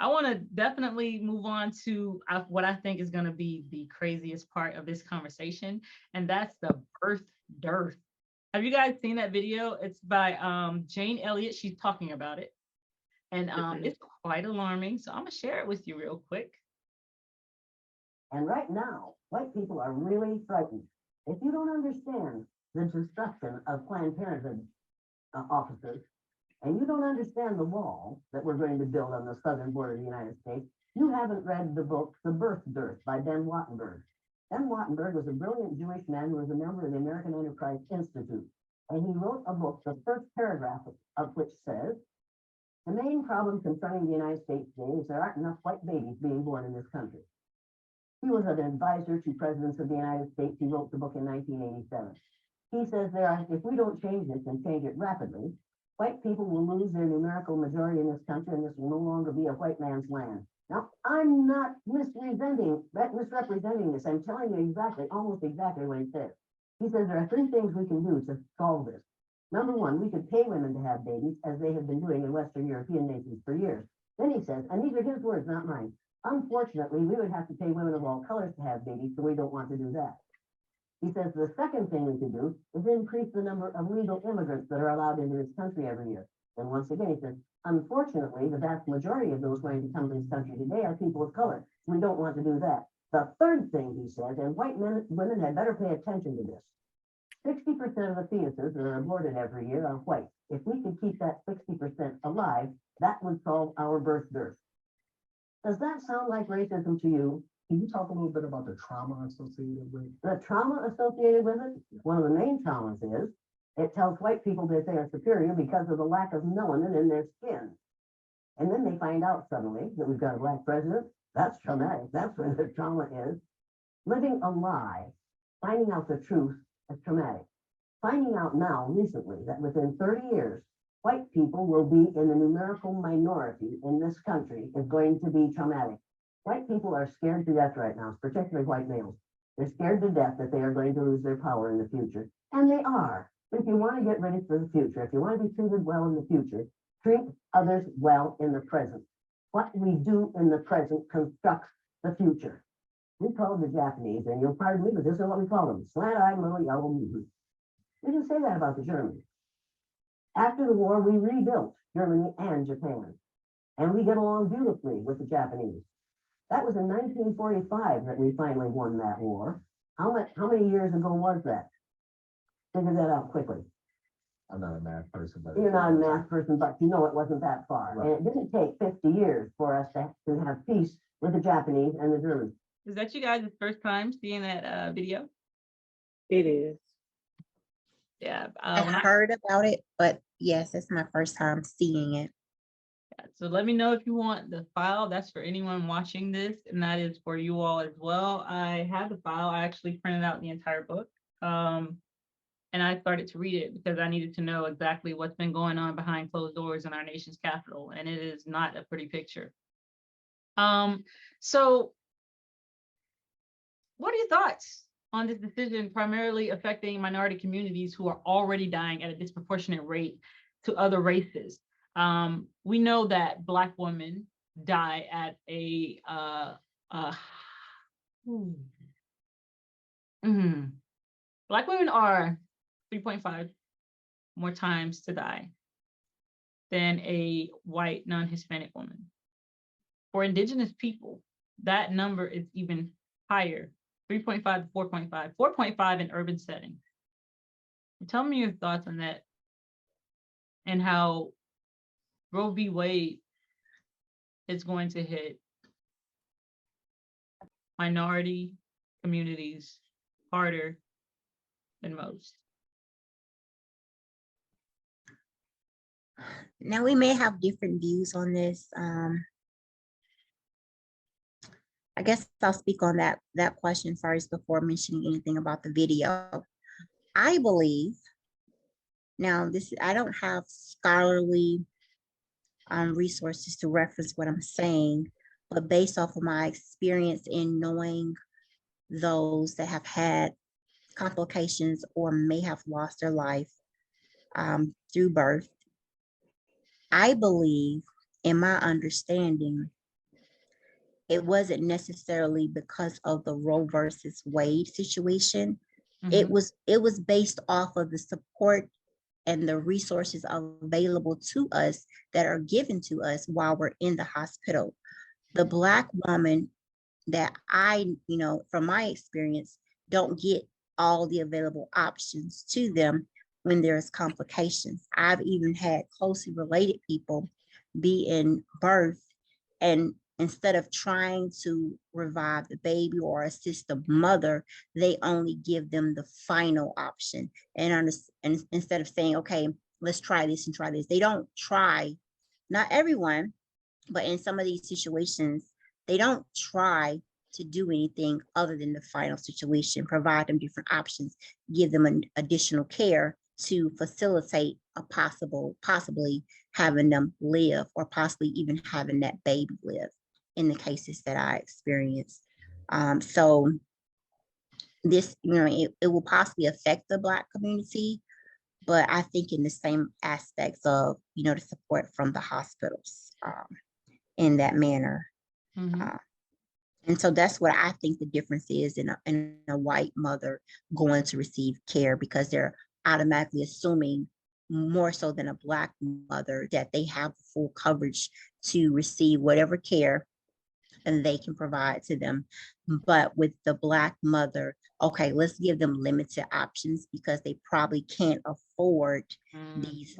I want to definitely move on to what I think is going to be the craziest part of this conversation, and that's the birth dearth. Have you guys seen that video? It's by Jane Elliott. She's talking about it, and it's quite alarming. So I'm gonna share it with you real quick. And right now, white people are really frightened. If you don't understand the destruction of Planned Parenthood offices, and you don't understand the wall that we're going to build on the southern border of the United States, you haven't read the book, The Birth Dearth by Ben Wattenberg. Ben Wattenberg was a brilliant Jewish man who was a member of the American Enterprise Institute. And he wrote a book, the first paragraph of which says, the main problem confronting the United States today is there aren't enough white babies being born in this country. He was an advisor to presidents of the United States. He wrote the book in 1987. He says if we don't change this and change it rapidly, white people will lose their numerical majority in this country, and this will no longer be a white man's land. Now, I'm not misrepresenting this. I'm telling you almost exactly what he says. He says there are 3 things we can do to solve this. Number 1, we could pay women to have babies, as they have been doing in Western European nations for years. Then he says, and these are his words, not mine, unfortunately, we would have to pay women of all colors to have babies, so we don't want to do that. He says the second thing we could do is increase the number of legal immigrants that are allowed into this country every year. And once again, he says, unfortunately, the vast majority of those going to come to this country today are people of color. We don't want to do that. The third thing, he says, and women had better pay attention to this. 60% of the fetuses that are aborted every year are white. If we could keep that 60% alive, that would solve our birth dearth. Does that sound like racism to you? Can you talk a little bit about the trauma associated with the trauma associated with it? One of the main traumas is it tells white people that they are superior because of the lack of melanin in their skin. And then they find out suddenly that we've got a black president. That's traumatic. That's where the trauma is. Living a lie, finding out the truth is traumatic. Finding out now, recently, that within 30 years, white people will be in the numerical minority in this country is going to be traumatic. White people are scared to death right now, particularly white males. They're scared to death that they are going to lose their power in the future. And they are. If you want to get ready for the future, if you want to be treated well in the future, treat others well in the present. What we do in the present constructs the future. We call the Japanese, and you'll pardon me, but this is what we call them, slant-eyed little yellow movers. We didn't say that about the Germans. After the war, we rebuilt Germany and Japan, and we get along beautifully with the Japanese. That was in 1945 that we finally won that war. How many years ago was that? Figure that out quickly. I'm not a math person, but you're not a math person, but you know it wasn't that far. Right. And it didn't take 50 years for us to have peace with the Japanese and the Germans. Is that you guys' first time seeing that video? It is. Yeah. I've heard about it, but yes, it's my first time seeing it. Yeah, so let me know if you want the file. That's for anyone watching this, and that is for you all as well. I have the file. I actually printed out the entire book. And I started to read it because I needed to know exactly what's been going on behind closed doors in our nation's capital. And it is not a pretty picture. So what are your thoughts on this decision primarily affecting minority communities who are already dying at a disproportionate rate to other races? We know that Black women die at a Black women are 3.5 more times to die than a white non-Hispanic woman. For Indigenous people, that number is even higher, 3.5 to 4.5, 4.5 in urban settings. Tell me your thoughts on that and how Roe V Wade is going to hit minority communities harder than most. Now, we may have different views on this. I guess I'll speak on that question first before mentioning anything about the video. I believe, now I don't have scholarly resources to reference what I'm saying, but based off of my experience in knowing those that have had complications or may have lost their life through birth, I believe, in my understanding, it wasn't necessarily because of the Roe versus Wade situation. Mhm. It was based off of the support and the resources available to us that are given to us while we're in the hospital. The Black woman that from my experience, don't get all the available options to them when there's complications. I've even had closely related people be in birth, and instead of trying to revive the baby or assist the mother, they only give them the final option. And instead of saying, okay, let's try this and try this, they don't try. Not everyone, but in some of these situations, they don't try to do anything other than the final situation, provide them different options, give them an additional care to facilitate a possibly having them live, or possibly even having that baby live in the cases that I experienced. So this, it will possibly affect the Black community, but I think in the same aspects of, the support from the hospitals in that manner. Mhm. And so that's what I think the difference is in a white mother going to receive care, because they're automatically assuming, more so than a Black mother, that they have full coverage to receive whatever care and they can provide to them. But with the Black mother, okay, let's give them limited options because they probably can't afford these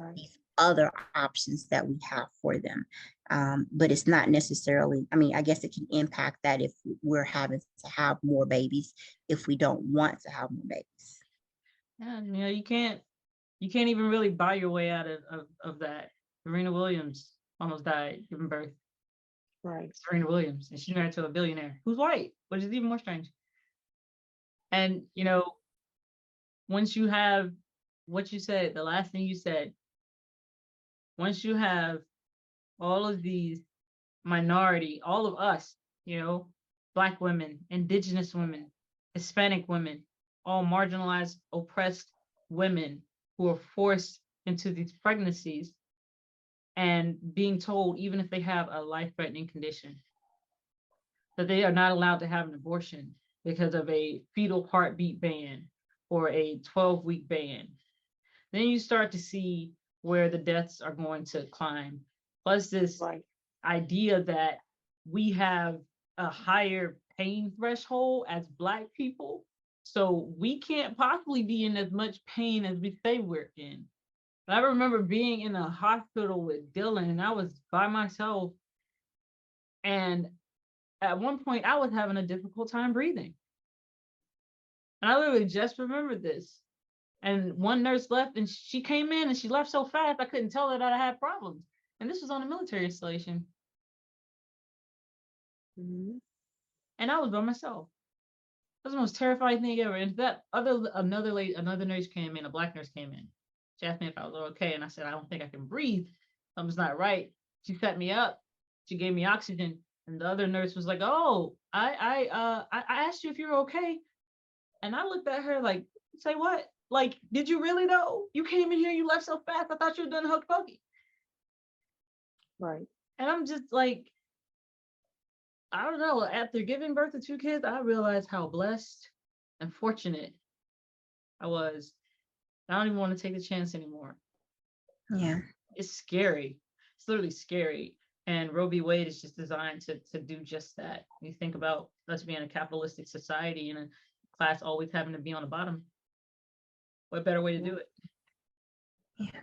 other options that we have for them. But it's not necessarily, I guess it can impact that if we're having to have more babies, if we don't want to have more babies. Yeah, you can't even really buy your way out of that. Serena Williams almost died giving birth. Right. Serena Williams, and she's married to a billionaire who's white, which is even more strange. And once you have what you said, the last thing you said, once you have all of these minority, all of us, Black women, indigenous women, Hispanic women, all marginalized, oppressed women who are forced into these pregnancies and being told, even if they have a life-threatening condition, that they are not allowed to have an abortion because of a fetal heartbeat ban or a 12-week ban. Then you start to see where the deaths are going to climb. Plus this idea that we have a higher pain threshold as Black people. So we can't possibly be in as much pain as we say we're in. I remember being in a hospital with Dylan, and I was by myself. And at one point, I was having a difficult time breathing. And I literally just remembered this. And one nurse left, and she came in and she left so fast, I couldn't tell her that I had problems. And this was on a military installation. Mm-hmm. And I was by myself. That was the most terrifying thing ever. And that another nurse came in, a Black nurse came in. She asked me if I was okay, and I said, I don't think I can breathe. Something's not right. She set me up. She gave me oxygen, and the other nurse was like, "Oh, I asked you if you're okay," and I looked at her like, "Say what? Like, did you really know? You came in here, you left so fast. I thought you were done hokey pokey." Right. And I'm just like, I don't know. After giving birth to 2 kids, I realized how blessed and fortunate I was. I don't even want to take the chance anymore. Yeah. It's scary. It's literally scary. And Roe v. Wade is just designed to do just that. You think about us being a capitalistic society and a class always having to be on the bottom. What better way to do it? Yeah.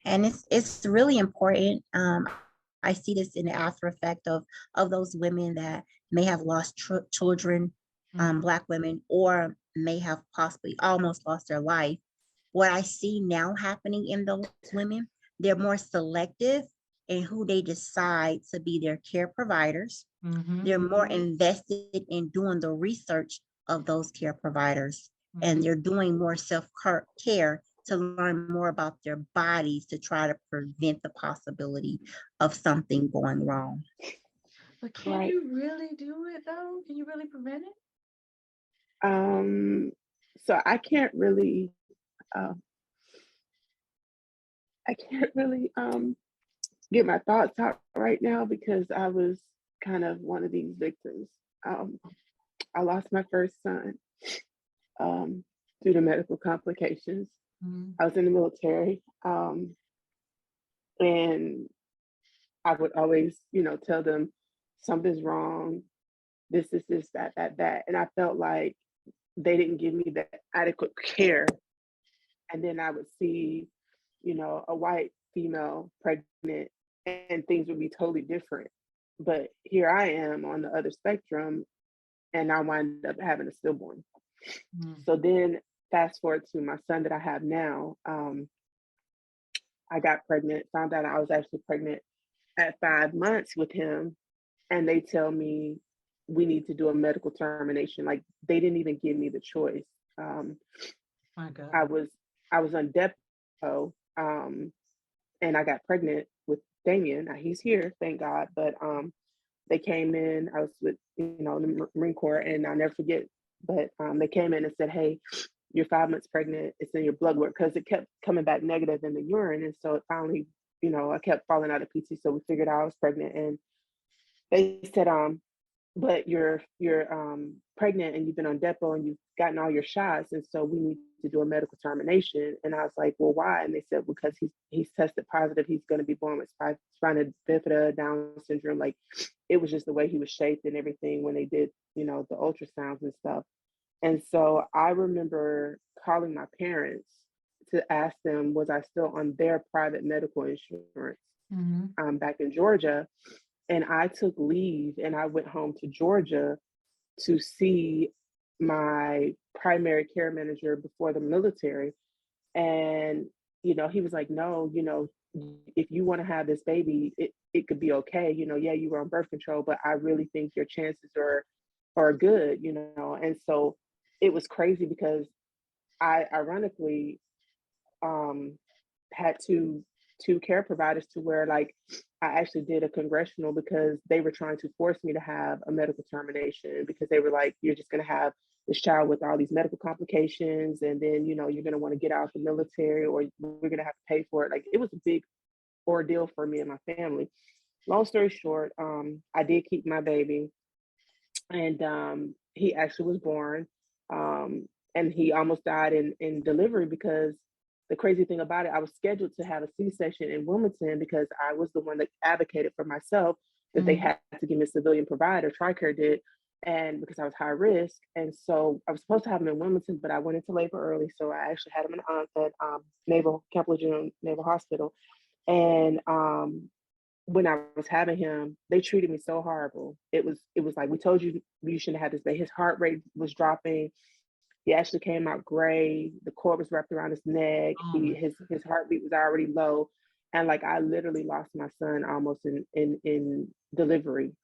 And it's really important. I see this in the after effect of those women that may have lost children, Black women, or may have possibly almost lost their life. What I see now happening in those women, they're more selective in who they decide to be their care providers. They're more invested in doing the research of those care providers, and they're doing more self-care to learn more about their bodies to try to prevent the possibility of something going wrong. But can you really do it though? Can you really prevent it? So I can't really get my thoughts out right now because I was kind of one of these victims. I lost my first son due to medical complications. Mhm. I was in the military, and I would always, tell them something's wrong. This, that, and I felt like they didn't give me the adequate care. And then I would see, a white female pregnant, and things would be totally different. But here I am on the other spectrum, and I wind up having a stillborn. Mhm. So then fast forward to my son that I have now. I got pregnant, found out I was actually pregnant at 5 months with him, and they tell me we need to do a medical termination. Like, they didn't even give me the choice. My God. I was on depo, and I got pregnant with Damien. Now he's here, thank God. But they came in. I was with the Marine Corps, and I'll never forget. But they came in and said, "Hey, you're 5 months pregnant. It's in your blood work," because it kept coming back negative in the urine, and so it finally, I kept falling out of PT. So we figured out I was pregnant, and they said, but you're pregnant and you've been on depo and you've gotten all your shots, and so we need to do a medical termination. And I was like, well, why? And they said, because he's tested positive, he's going to be born with spina bifida, Down syndrome. Like, it was just the way he was shaped and everything when they did the ultrasounds and stuff. And so I remember calling my parents to ask them, was I still on their private medical insurance Mhm. back in Georgia. And I took leave and I went home to Georgia to see my primary care manager before the military. And, he was like, no, if you want to have this baby, it could be okay. Yeah, you were on birth control, but I really think your chances are good, And so it was crazy because I ironically had two care providers to where, like, I actually did a congressional because they were trying to force me to have a medical termination, because they were like, you're just going to have this child with all these medical complications, and then you're going to want to get out of the military, or we're going to have to pay for it. Like, it was a big ordeal for me and my family. Long story short, I did keep my baby, and he actually was born, and he almost died in delivery, because the crazy thing about it, I was scheduled to have a C-section in Wilmington because I was the one that advocated for myself that they Mhm. had to give me a civilian provider. TRICARE did, and because I was high risk, and so I was supposed to have him in Wilmington, but I went into labor early, so I actually had him at Naval Camp Lejeune Naval Hospital, and when I was having him, they treated me so horrible. It was like, we told you you shouldn't have this baby. His heart rate was dropping. He actually came out gray. The cord was wrapped around his neck. Oh my. His heartbeat was already low, and like, I literally lost my son almost in delivery.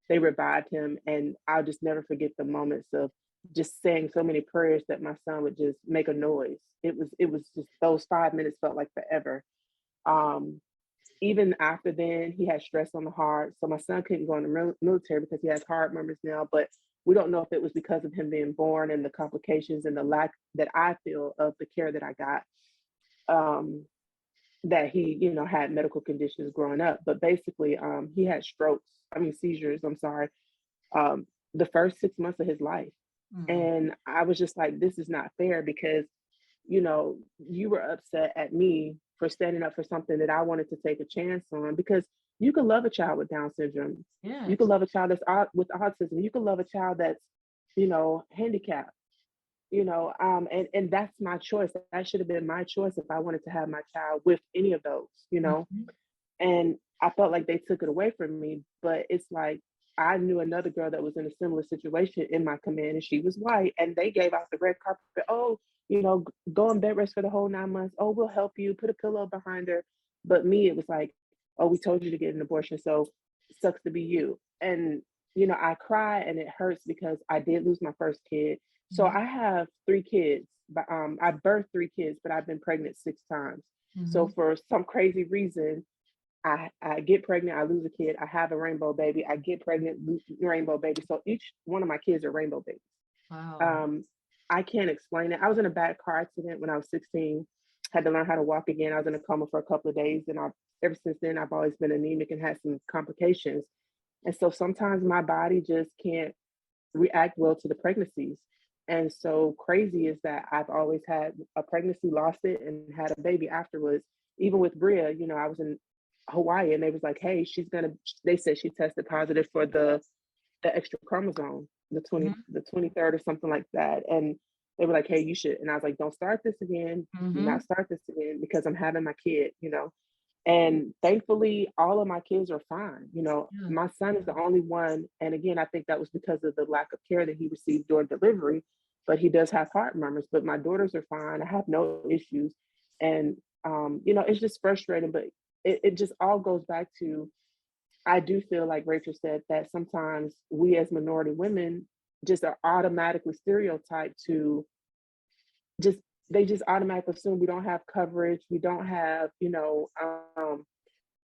They revived him, and I'll just never forget the moments of just saying so many prayers that my son would just make a noise. It was just, those 5 minutes felt like forever. Um, Even after then, he had stress on the heart. So my son couldn't go in the military because he has heart murmurs now. But we don't know if it was because of him being born and the complications and the lack that I feel of the care that I got, um, that he, had medical conditions growing up. But basically, he had seizures, I'm sorry, um, the first 6 months of his life. Mhm. And I was just like, this is not fair, because you were upset at me for standing up for something that I wanted to take a chance on, because you can love a child with Down syndrome. You can Yes. love a child that's with autism. You can love a child that's, handicapped, and that's my choice. That should have been my choice if I wanted to have my child with any of those. Mhm. And I felt like they took it away from me. But it's like, I knew another girl that was in a similar situation in my command, and she was white, and they gave out the red carpet. Oh, go on bed rest for the whole 9 months. Oh, we'll help you. Put a pillow behind her. But me, it was like, oh, we told you to get an abortion, so it sucks to be you. And I cry and it hurts because I did lose my first kid. So Mhm. I have 3 kids, but I birthed 3 kids, but I've been pregnant 6 times. So Mhm. for some crazy reason, I get pregnant, I lose a kid, I have a rainbow baby, I get pregnant, lose rainbow baby. So each one of my kids are rainbow babies. Wow. Um, I can't explain it. I was in a bad car accident when I was 16, had to learn how to walk again. I was in a coma for a couple of days, and ever since then, I've always been anemic and had some complications. And so sometimes my body just can't react well to the pregnancies. And so crazy is that I've always had a pregnancy, lost it, and had a baby afterwards. Even with Bria, you know, I was in Hawaii and they was like, hey, they said she tested positive for the extra chromosome, the 23rd or something like that. And they were like, hey, you should. And I was like, don't start this again. Do not start this again because I'm having my kid, you know. And thankfully, all of my kids are fine. You know, my son is the only one. And again, I think that was because of the lack of care that he received during delivery, but he does have heart murmurs. But my daughters are fine. I have no issues. And, you know, it's just frustrating, but it just all goes back to, I do feel like Rachel said that sometimes we as minority women just are automatically stereotyped to just, they just automatically assume we don't have coverage, we don't have, you know,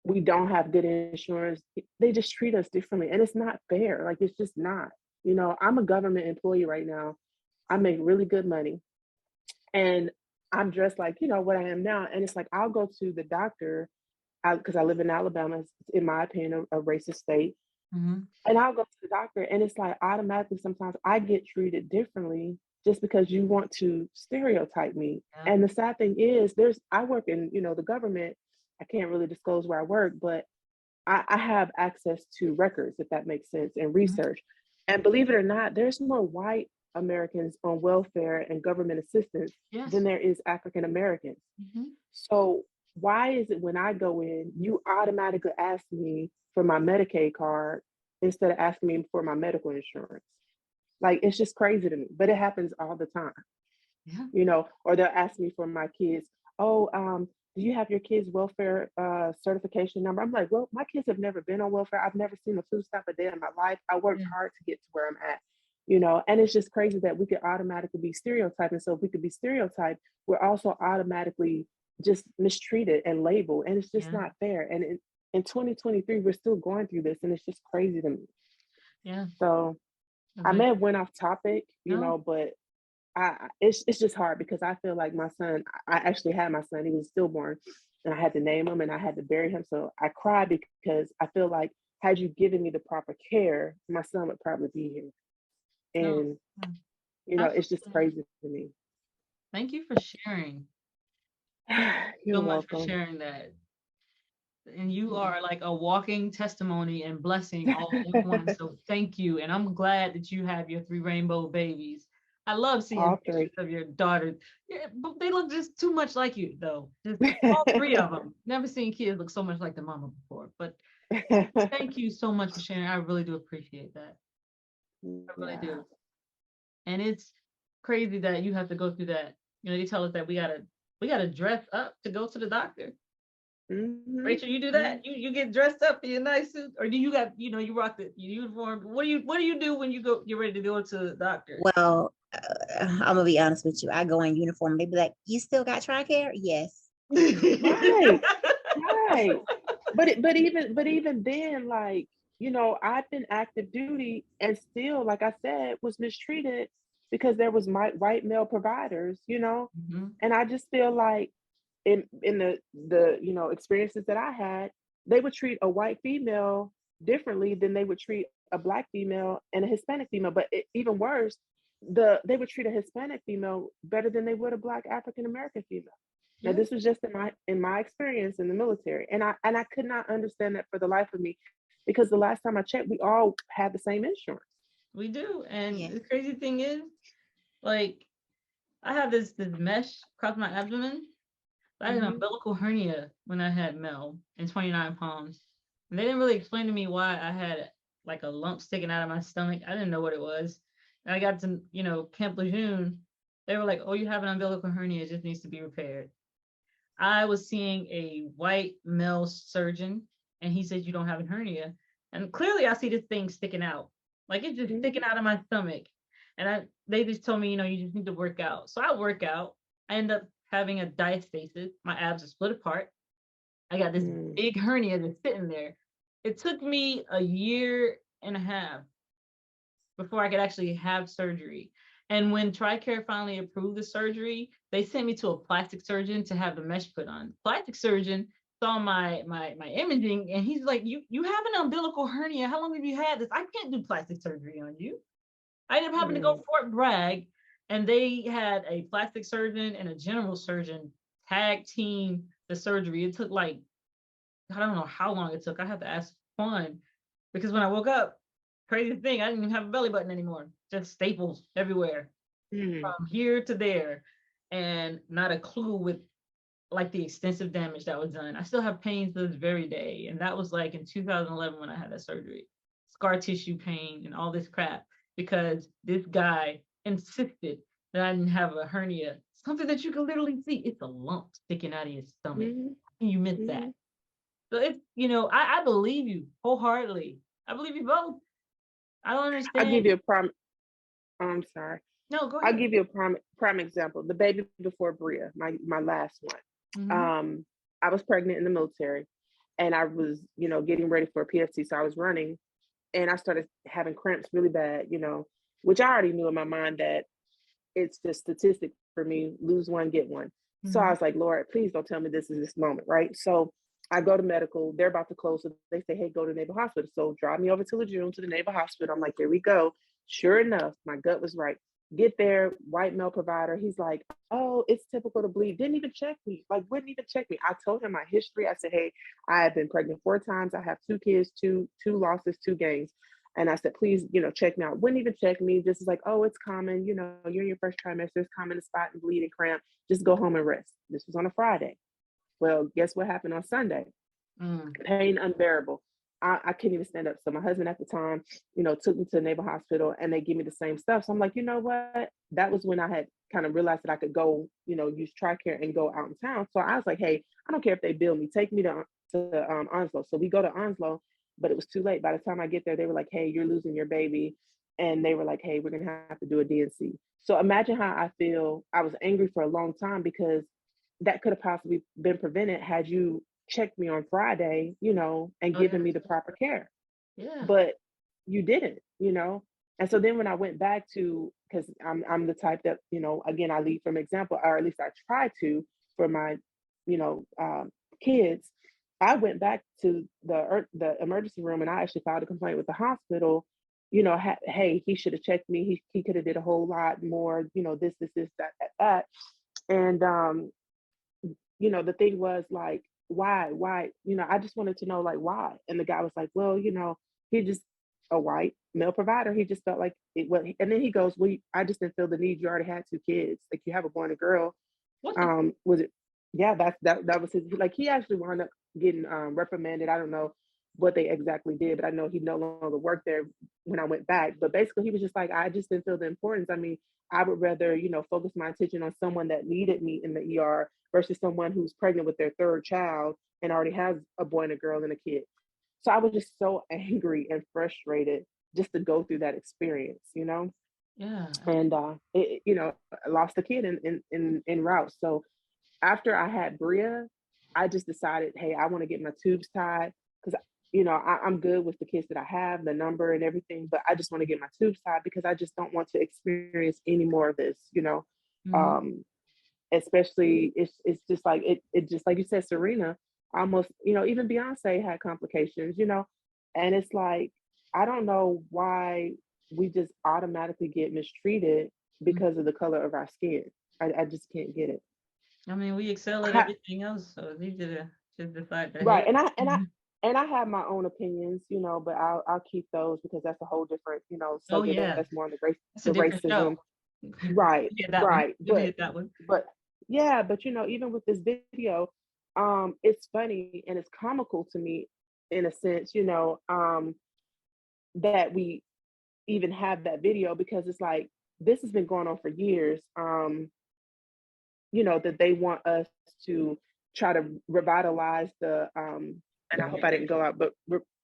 we don't have good insurance. They just treat us differently, and it's not fair. Like, it's just not. You know, I'm a government employee right now. I make really good money, and I'm dressed like, you know, what I am now. And it's like, I'll go to the doctor because I live in Alabama, it's, in my opinion, a racist state. And I'll go to the doctor, and it's like automatically sometimes I get treated differently just because you want to stereotype me. And the sad thing is, I work in, you know, the government. I can't really disclose where I work, but I have access to records, if that makes sense, and research. And believe it or not, there's more white Americans on welfare and government assistance than there is African Americans. So why is it when I go in, you automatically ask me for my Medicaid card instead of asking me for my medical insurance? Like, it's just crazy to me, but it happens all the time. You know, or they'll ask me for my kids. Oh, do you have your kids' welfare certification number? I'm like, well, my kids have never been on welfare. I've never seen a food stamp a day in my life. I worked hard to get to where I'm at, you know. And it's just crazy that we could automatically be stereotyped. And so if we could be stereotyped, we're also automatically just mistreated and labeled. And it's just not fair. And in 2023, we're still going through this, and it's just crazy to me. So I may have went off topic, you know, but it's just hard because I feel like my son, I actually had my son, he was stillborn, and I had to name him and I had to bury him. So I cried because I feel like, had you given me the proper care, my son would probably be here. And, you know, it's just crazy to me. Thank you for sharing. You're so much welcome. for sharing that. And you are like a walking testimony and blessing all in one. So thank you. And I'm glad that you have your 3 rainbow babies. I love seeing pictures of your daughters. But they look just too much like you, though. Just all 3 of them. Never seen kids look so much like their mama before. But thank you so much for sharing. I really do appreciate that. I really do. And it's crazy that you have to go through that. You know, they tell us that we gotta dress up to go to the doctor. Rachel, you do that? You get dressed up in your nice suit, or do you got, you know, you rock the uniform? What do you do when you're ready to go to the doctor? Well, I'm gonna be honest with you. I go in uniform. They be like, "You still got TRICARE?" Yes. Right. But even then, like, you know, I've been active duty and still, like I said, was mistreated because there was white male providers, you know. And I just feel like in the you know, experiences that I had, they would treat a white female differently than they would treat a Black female and a Hispanic female. But even worse, they would treat a Hispanic female better than they would a Black African American female. Now, this was just in my experience in the military, and I could not understand that for the life of me, because the last time I checked, we all had the same insurance. We do, and the crazy thing is, like, I have this mesh across my abdomen. I had an umbilical hernia when I had Mel in 29 pounds. And they didn't really explain to me why I had like a lump sticking out of my stomach. I didn't know what it was. And I got to, you know, Camp Lejeune. They were like, oh, you have an umbilical hernia. It just needs to be repaired. I was seeing a white male surgeon, and he said, you don't have a hernia. And clearly I see this thing sticking out. Like, it's just sticking out of my stomach. And they just told me, you know, you just need to work out. So I work out. I end up having a diastasis. My abs are split apart. I got this big hernia that's sitting there. It took me a year and a half before I could actually have surgery. And when TRICARE finally approved the surgery, they sent me to a plastic surgeon to have the mesh put on. Plastic surgeon saw my imaging, and he's like, you have an umbilical hernia. How long have you had this? I can't do plastic surgery on you. I ended up having to go Fort Bragg, and they had a plastic surgeon and a general surgeon tag team the surgery. It took like, I don't know how long it took. I have to ask Juan, because when I woke up, crazy thing, I didn't even have a belly button anymore. Just staples everywhere from here to there, and not a clue with like the extensive damage that was done. I still have pain to this very day. And that was like in 2011 when I had that surgery. Scar tissue pain and all this crap, because this guy insisted that I didn't have a hernia, something that you can literally see. It's a lump sticking out of your stomach. And you meant that. So it's, I believe you wholeheartedly. I believe you both. I don't understand. I'll give you a prime. I'm sorry. No, go ahead. I'll give you a prime example. The baby before Bria, my last one. I was pregnant in the military, and I was, getting ready for a PFT. So I was running, and I started having cramps really bad, which I already knew in my mind that it's just statistic for me, lose one, get one. So I was like, Lord, please don't tell me this is this moment, right? So I go to medical, they're about to close. So they say, hey, go to Naval Hospital. So drive me over to Lejeune to the Naval Hospital. I'm like, here we go. Sure enough, my gut was right. Get there, white male provider. He's like, oh, it's typical to bleed. Didn't even check me, wouldn't even check me. I told him my history. I said, hey, I have been pregnant 4 times. I have 2 kids, two losses, 2 gains. And I said, please, check me out. Wouldn't even check me. Just is like, oh, it's common. You're in your first trimester. It's common to spot and bleed and cramp. Just go home and rest. This was on a Friday. Well, guess what happened on Sunday? Pain unbearable. I couldn't even stand up. So my husband at the time, took me to the Naval Hospital, and they give me the same stuff. So I'm like, you know what? That was when I had kind of realized that I could go, use TRICARE and go out in town. So I was like, hey, I don't care if they bill me. Take me to Onslow. So we go to Onslow, but it was too late. By the time I get there, they were like, hey, you're losing your baby. And they were like, hey, we're going to have to do a DNC. So imagine how I feel. I was angry for a long time, because that could have possibly been prevented had you checked me on Friday, and given me the proper care. Yeah. But you didn't, And so then when I went back to, because I'm the type that, again, I lead from example, or at least I try to, for my, kids. I went back to the emergency room, and I actually filed a complaint with the hospital. Hey, he should have checked me. He could have did a whole lot more. This, that. And the thing was like, why? I just wanted to know, like, why. And the guy was like, well, he just a white male provider. He just felt like it was. And then he goes, well, I just didn't feel the need. You already had 2 kids. Like, you have a boy and a girl. Was it? Yeah, that was his. Like, he actually wound up getting reprimanded. I don't know what they exactly did, but I know he no longer worked there when I went back. But basically, he was just like, I just didn't feel the importance. I mean, I would rather, focus my attention on someone that needed me in the ER versus someone who's pregnant with their 3rd child and already has a boy and a girl and a kid. So I was just so angry and frustrated just to go through that experience, Yeah. And I lost a kid in route. So after I had Bria, I just decided, hey, I want to get my tubes tied, because I'm good with the kids that I have, the number and everything, but I just want to get my tubes tied because I just don't want to experience any more of this, especially it's just like it just like you said, Serena, almost, even Beyonce had complications, and it's like, I don't know why we just automatically get mistreated because of the color of our skin. I just can't get it. I mean, we excel at everything else, so it's easy to just decide that. Right. Hey. And I have my own opinions, but I'll keep those because that's a whole different, subject. That's more on the racism. Show. Right. Right. That but yeah, but even with this video, it's funny and it's comical to me in a sense, that we even have that video, because it's like, this has been going on for years. That they want us to try to revitalize the and I hope I didn't go out, but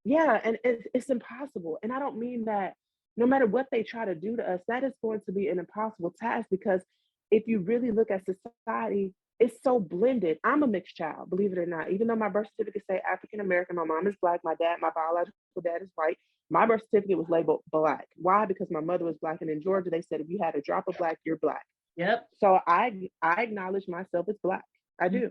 yeah, and it's impossible. And I don't mean that no matter what they try to do to us, that is going to be an impossible task, because if you really look at society, it's so blended. I'm a mixed child, believe it or not. Even though my birth certificate say African American, my mom is Black, my biological dad is white. My birth certificate was labeled Black. Why? Because my mother was Black, and in Georgia they said if you had a drop of Black, you're Black. Yep. So I acknowledge myself as Black. I do.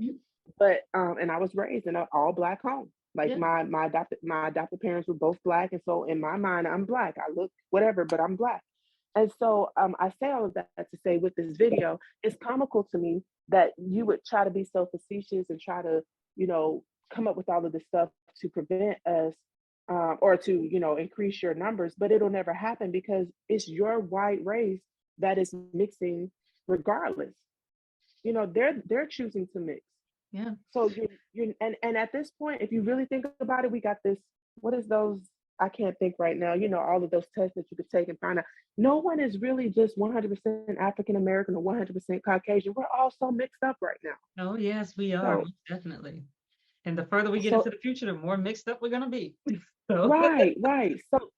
But and I was raised in an all black home. Like Yeah. my adopted parents were both black, and so in my mind, I'm black. I look whatever, but I'm black. And so I say all of that to say with this video, it's comical to me that you would try to be so facetious and try to, you know, come up with all of this stuff to prevent us or to, you know, increase your numbers, but it'll never happen because it's your white race that is mixing regardless. You know, they're choosing to mix. Yeah. So you and at this point, if you really think about it, we got this. What is those? I can't think right now. You know, all of those tests that you could take and find out. No one is really just 100% African American or 100% Caucasian. We're all so mixed up right now. Oh, yes, we are, So most definitely. And the further we get so into the future, the more mixed up we're gonna be. So right.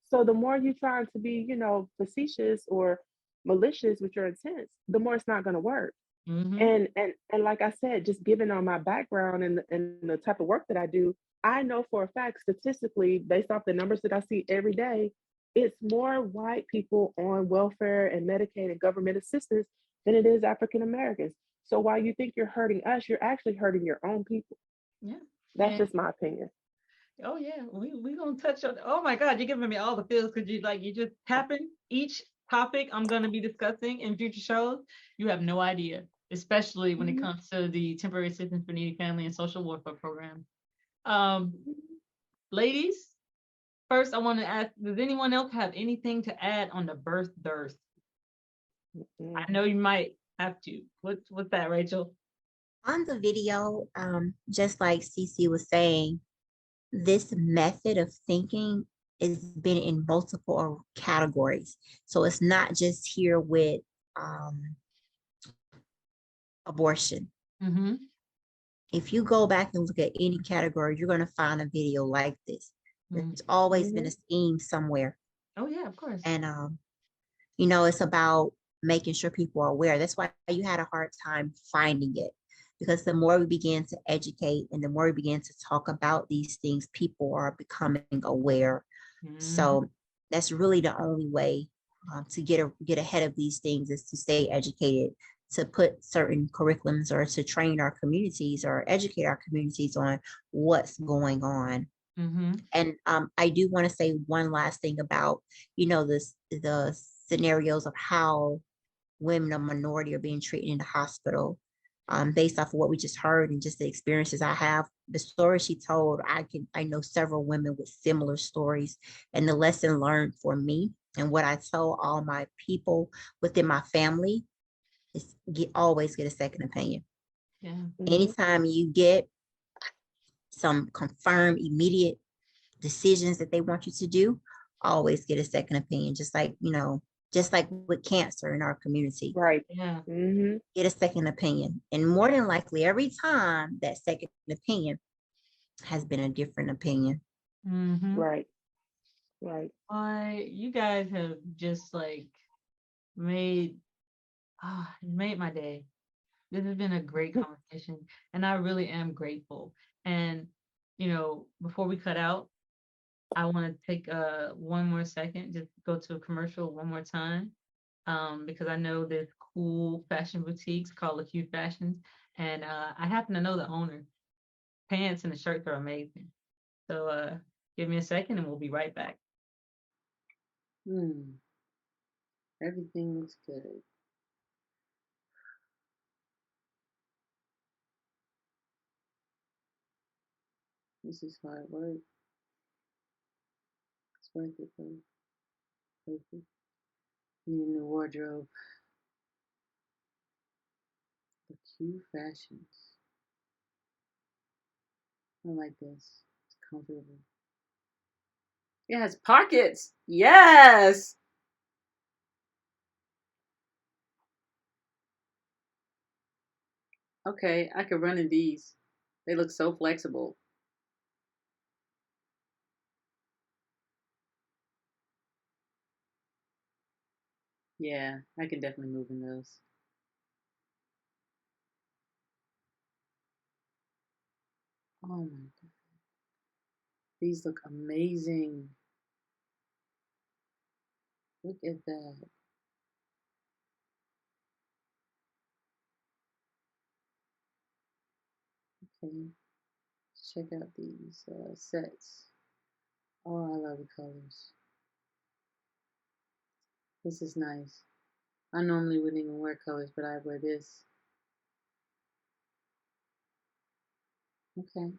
So the more you try to be, you know, facetious or malicious with your intents, the more it's not going to work. mhm. And like I said, just given on my background and the type of work that I do, I know for a fact statistically, based off the numbers that I see every day, it's more white people on welfare and Medicaid and government assistance than it is African Americans. So while you think you're hurting us, you're actually hurting your own people. Yeah. That's And just my opinion. oh yeah, we gonna touch on. Oh my God, you're giving me all the feels because you just tapping each topic I'm gonna be discussing in future shows. You have no idea, especially when it Mhm. comes to the temporary assistance for needy family and social welfare program. Um, ladies, first I want to ask: does anyone else have anything to add on the birth dearth? Mm. I know you might have to. What's that, Rachel? On the video, just like Cece was saying, this method of thinking has been in multiple categories. So it's not just here with um, abortion. Mm-hmm. If you go back and look at any category, you're going to find a video like this. Mm. There's always been a Mhm. scheme somewhere. Oh yeah, of course. And, you know, it's about making sure people are aware. That's why you had a hard time finding it. Because the more we begin to educate and the more we begin to talk about these things, people are becoming aware. Mhm. So that's really the only way to get ahead of these things is to stay educated, to put certain curriculums or to train our communities or educate our communities on what's going on. Mhm. And I do want to say one last thing about, you know, the scenarios of how women of minority are being treated in the hospital. Based off of what we just heard and just the experiences I have, the story she told, I know several women with similar stories. And the lesson learned for me and what I tell all my people within my family is always get a second opinion. Yeah. Mhm. Anytime you get some confirmed immediate decisions that they want you to do, always get a second opinion. Just like, you know, just like with cancer in our community, Right. Yeah. Mhm. get a second opinion. And more than likely, every time that second opinion has been a different opinion. Mhm. Right. Right. You guys have just like made made my day. This has been a great conversation, and I really am grateful. And before we cut out, I want to take one more second, just go to a commercial one more time, because I know there's cool fashion boutiques called A Few Fashions, and I happen to know the owner. Pants and the shirts are amazing. So give me a second, and we'll be right back. Everything looks good. This is hard work. It's worth it though. Worth it. Need a new wardrobe. The Q fashions. I like this. It's comfortable. It has pockets. Yes. Okay, I could run in these. They look so flexible. Yeah, I can definitely move in those. Oh my God. These look amazing. Look at that. Okay. Check out these sets. Oh, I love the colors. This is nice. I normally wouldn't even wear colors, but I wear this. Okay.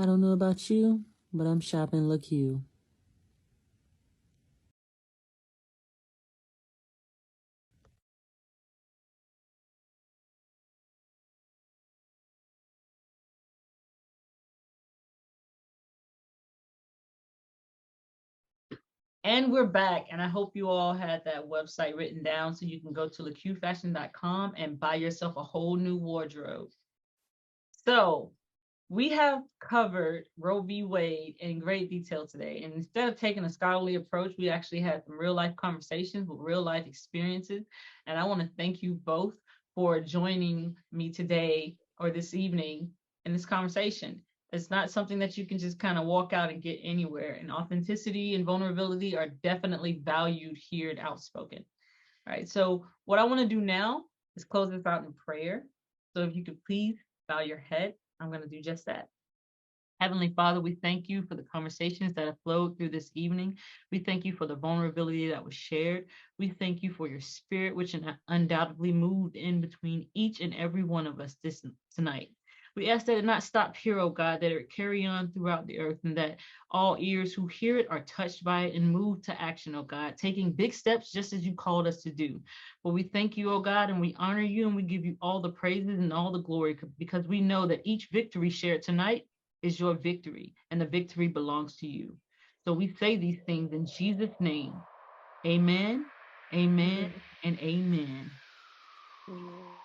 I don't know about you, but I'm shopping look you. And we're back, and I hope you all had that website written down so you can go to leqfashion.com and buy yourself a whole new wardrobe. So we have covered Roe v. Wade in great detail today. And instead of taking a scholarly approach, we actually had some real life conversations with real life experiences. And I want to thank you both for joining me today or this evening in this conversation. It's not something that you can just kind of walk out and get anywhere. And authenticity and vulnerability are definitely valued here at Outspoken. All right. So what I want to do now is close this out in prayer. So if you could please bow your head, I'm going to do just that. Heavenly Father, we thank you for the conversations that have flowed through this evening. We thank you for the vulnerability that was shared. We thank you for your spirit, which undoubtedly moved in between each and every one of us tonight. We ask that it not stop here, oh God, that it carry on throughout the earth, and that all ears who hear it are touched by it and moved to action, oh God, taking big steps just as you called us to do. But we thank you, oh God, and we honor you, and we give you all the praises and all the glory, because we know that each victory shared tonight is your victory, and the victory belongs to you. So we say these things in Jesus' name. Amen, amen, and amen. Amen.